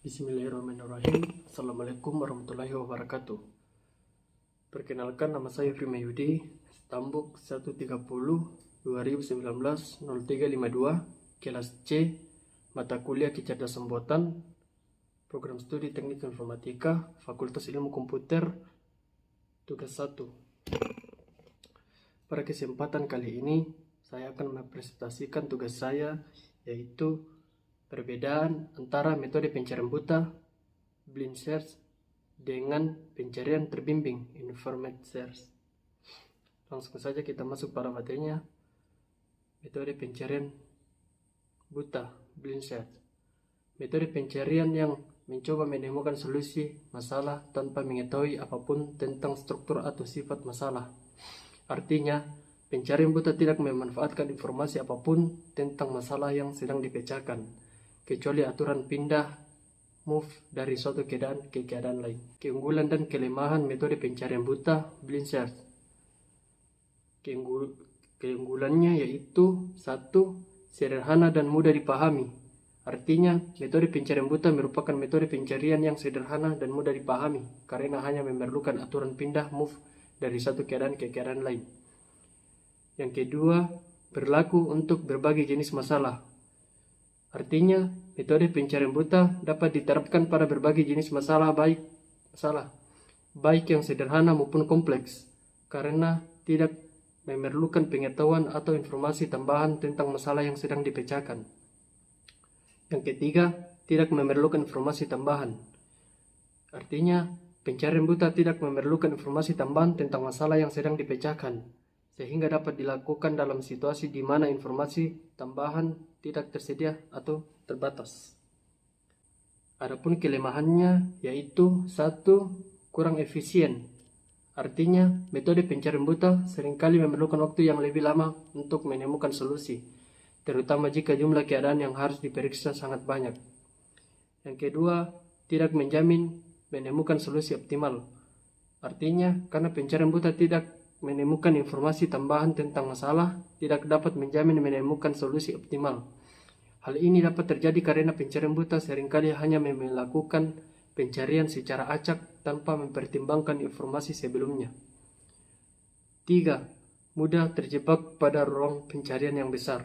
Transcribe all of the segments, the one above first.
Bismillahirrahmanirrahim. Assalamualaikum warahmatullahi wabarakatuh. Perkenalkan, nama saya Prima Yudi, Stambuk 130 2019 0352, kelas C, mata kuliah kecerdasan buatan, program studi teknik informatika, Fakultas Ilmu Komputer, tugas 1. Pada kesempatan kali ini, saya akan mempresentasikan tugas saya, yaitu perbedaan antara metode pencarian buta, blind search, dengan pencarian terbimbing, informative search. Langsung saja kita masuk pada materinya. Metode pencarian buta, blind search. Metode pencarian yang mencoba menemukan solusi masalah tanpa mengetahui apapun tentang struktur atau sifat masalah. Artinya, pencarian buta tidak memanfaatkan informasi apapun tentang masalah yang sedang dipecahkan, kecuali aturan pindah move dari suatu keadaan ke keadaan lain. Keunggulan dan kelemahan metode pencarian buta, blind search. Keunggulannya yaitu 1. Sederhana dan mudah dipahami. Artinya, metode pencarian buta merupakan metode pencarian yang sederhana dan mudah dipahami karena hanya memerlukan aturan pindah move dari satu keadaan ke keadaan lain. Yang kedua, berlaku untuk berbagai jenis masalah. Artinya, metode pencarian buta dapat diterapkan pada berbagai jenis masalah baik yang sederhana maupun kompleks, karena tidak memerlukan pengetahuan atau informasi tambahan tentang masalah yang sedang dipecahkan. Yang ketiga, tidak memerlukan informasi tambahan. Artinya, pencarian buta tidak memerlukan informasi tambahan tentang masalah yang sedang dipecahkan, sehingga dapat dilakukan dalam situasi di mana informasi tambahan tidak tersedia atau terbatas. Adapun kelemahannya yaitu 1. Kurang efisien. Artinya, metode pencarian buta seringkali memerlukan waktu yang lebih lama untuk menemukan solusi, terutama jika jumlah keadaan yang harus diperiksa sangat banyak. Yang kedua, tidak menjamin menemukan solusi optimal. Artinya, karena pencarian buta tidak menemukan informasi tambahan tentang masalah, tidak dapat menjamin menemukan solusi optimal. Hal ini dapat terjadi karena pencarian buta seringkali hanya melakukan pencarian secara acak tanpa mempertimbangkan informasi sebelumnya. 3. Mudah terjebak pada ruang pencarian yang besar.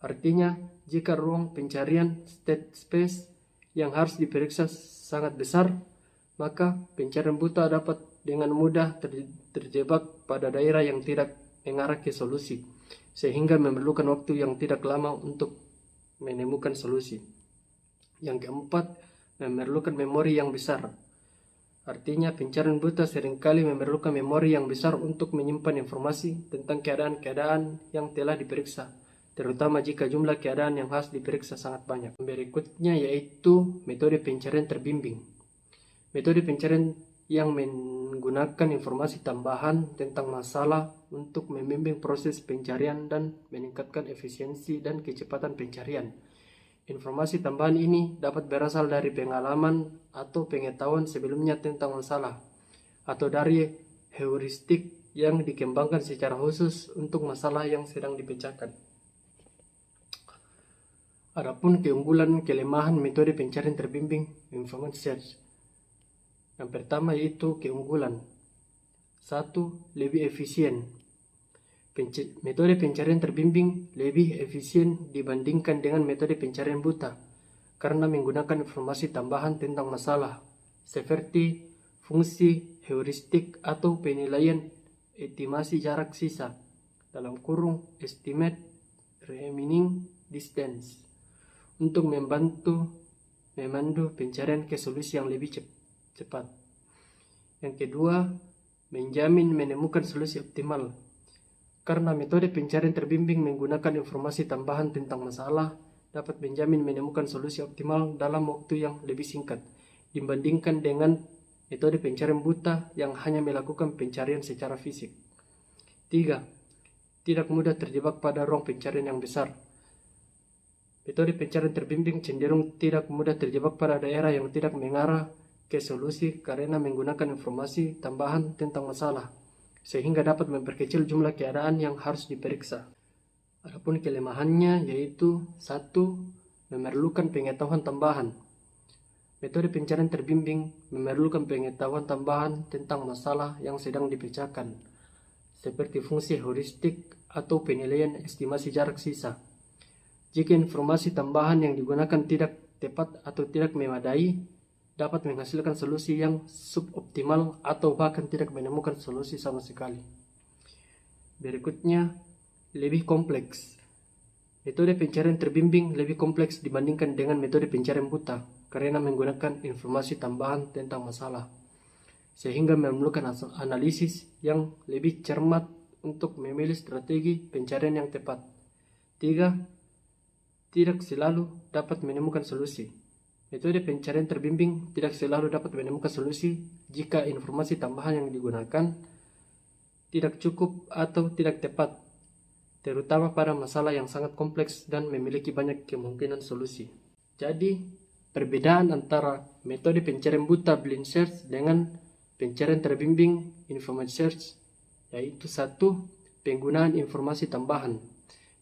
Artinya, jika ruang pencarian state space yang harus diperiksa sangat besar, maka pencarian buta dapat dengan mudah terjebak pada daerah yang tidak mengarah ke solusi, sehingga memerlukan waktu yang tidak lama untuk menemukan solusi. Yang keempat, memerlukan memori yang besar. Artinya, pencarian buta seringkali memerlukan memori yang besar untuk menyimpan informasi tentang keadaan-keadaan yang telah diperiksa, terutama jika jumlah keadaan yang harus diperiksa sangat banyak. Berikutnya yaitu metode pencarian terbimbing. Metode pencarian yang menggunakan informasi tambahan tentang masalah untuk membimbing proses pencarian dan meningkatkan efisiensi dan kecepatan pencarian. Informasi tambahan ini dapat berasal dari pengalaman atau pengetahuan sebelumnya tentang masalah, atau dari heuristik yang dikembangkan secara khusus untuk masalah yang sedang dipecahkan. Adapun keunggulan kelemahan metode pencarian terbimbing, informative search. Yang pertama yaitu keunggulan. 1. Lebih efisien. Metode pencarian terbimbing lebih efisien dibandingkan dengan metode pencarian buta karena menggunakan informasi tambahan tentang masalah seperti fungsi heuristik atau penilaian estimasi jarak sisa (estimate remaining distance) untuk memandu pencarian ke solusi yang lebih cepat. Yang kedua, menjamin menemukan solusi optimal. Karena metode pencarian terbimbing menggunakan informasi tambahan tentang masalah, dapat menjamin menemukan solusi optimal dalam waktu yang lebih singkat dibandingkan dengan metode pencarian buta yang hanya melakukan pencarian secara fisik. 3. Tidak mudah terjebak pada ruang pencarian yang besar. Metode pencarian terbimbing cenderung tidak mudah terjebak pada daerah yang tidak mengarah ke solusi karena menggunakan informasi tambahan tentang masalah, sehingga dapat memperkecil jumlah keadaan yang harus diperiksa. Adapun kelemahannya yaitu 1. Memerlukan pengetahuan tambahan. Metode pencarian terbimbing memerlukan pengetahuan tambahan tentang masalah yang sedang dipecahkan, seperti fungsi heuristik atau penilaian estimasi jarak sisa. Jika informasi tambahan yang digunakan tidak tepat atau tidak memadai, dapat menghasilkan solusi yang suboptimal atau bahkan tidak menemukan solusi sama sekali. Berikutnya, lebih kompleks. Metode pencarian terbimbing lebih kompleks dibandingkan dengan metode pencarian buta karena menggunakan informasi tambahan tentang masalah, sehingga memerlukan analisis yang lebih cermat untuk memilih strategi pencarian yang tepat. 3. Tidak selalu dapat menemukan solusi. Metode pencarian terbimbing tidak selalu dapat menemukan solusi jika informasi tambahan yang digunakan tidak cukup atau tidak tepat, terutama pada masalah yang sangat kompleks dan memiliki banyak kemungkinan solusi. Jadi, perbedaan antara metode pencarian buta blind search dengan pencarian terbimbing information search yaitu: 1. Penggunaan informasi tambahan.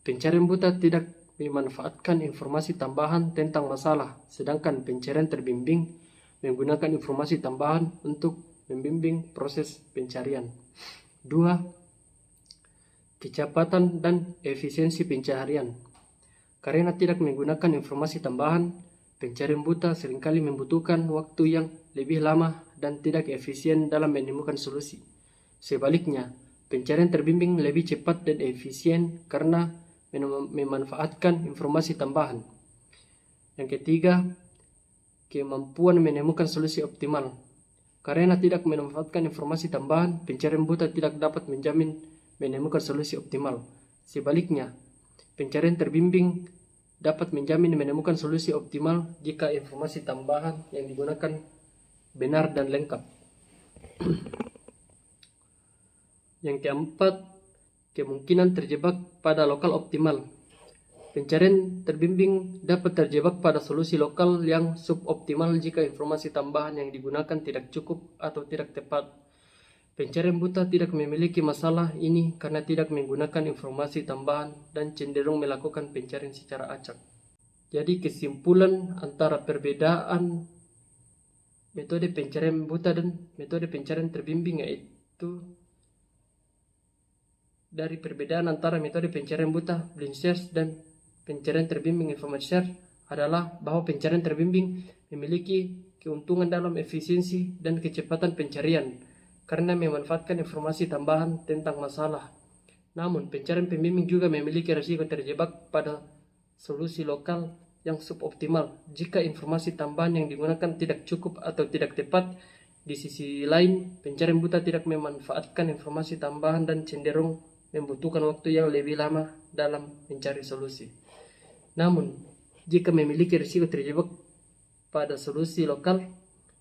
Pencarian buta tidak memanfaatkan informasi tambahan tentang masalah, sedangkan pencarian terbimbing menggunakan informasi tambahan untuk membimbing proses pencarian. 2. Kecepatan dan efisiensi pencarian. Karena tidak menggunakan informasi tambahan, pencarian buta seringkali membutuhkan waktu yang lebih lama dan tidak efisien dalam menemukan solusi. Sebaliknya, pencarian terbimbing lebih cepat dan efisien karena memanfaatkan informasi tambahan. Yang ketiga, kemampuan menemukan solusi optimal. Karena tidak memanfaatkan informasi tambahan, pencarian buta tidak dapat menjamin menemukan solusi optimal. Sebaliknya, pencarian terbimbing dapat menjamin menemukan solusi optimal jika informasi tambahan yang digunakan benar dan lengkap. Yang keempat, kemungkinan terjebak pada lokal optimal. Pencarian terbimbing dapat terjebak pada solusi lokal yang suboptimal jika informasi tambahan yang digunakan tidak cukup atau tidak tepat. Pencarian buta tidak memiliki masalah ini karena tidak menggunakan informasi tambahan dan cenderung melakukan pencarian secara acak. Jadi kesimpulan antara perbedaan metode pencarian buta dan metode pencarian terbimbing yaitu dari perbedaan antara metode pencarian buta blind search dan pencarian terbimbing information search adalah bahwa pencarian terbimbing memiliki keuntungan dalam efisiensi dan kecepatan pencarian karena memanfaatkan informasi tambahan tentang masalah. Namun, pencarian pembimbing juga memiliki risiko terjebak pada solusi lokal yang suboptimal jika informasi tambahan yang digunakan tidak cukup atau tidak tepat. Di sisi lain, pencarian buta tidak memanfaatkan informasi tambahan dan cenderung membutuhkan waktu yang lebih lama dalam mencari solusi. Namun, jika memiliki risiko terjebak pada solusi lokal,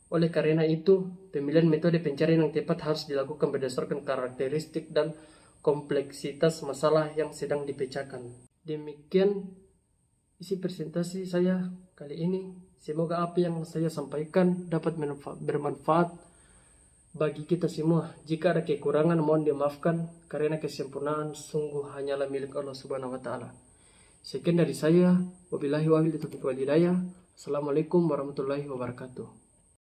oleh karena itu, pemilihan metode pencarian yang tepat harus dilakukan berdasarkan karakteristik dan kompleksitas masalah yang sedang dipecahkan. Demikian isi presentasi saya kali ini. Semoga apa yang saya sampaikan dapat bermanfaat bagi kita semua. Jika ada kekurangan mohon dimaafkan karena kesempurnaan sungguh hanyalah milik Allah Subhanahu wa taala. Sekian dari saya. Wabillahi taufiq wal hidayah. Assalamualaikum warahmatullahi wabarakatuh.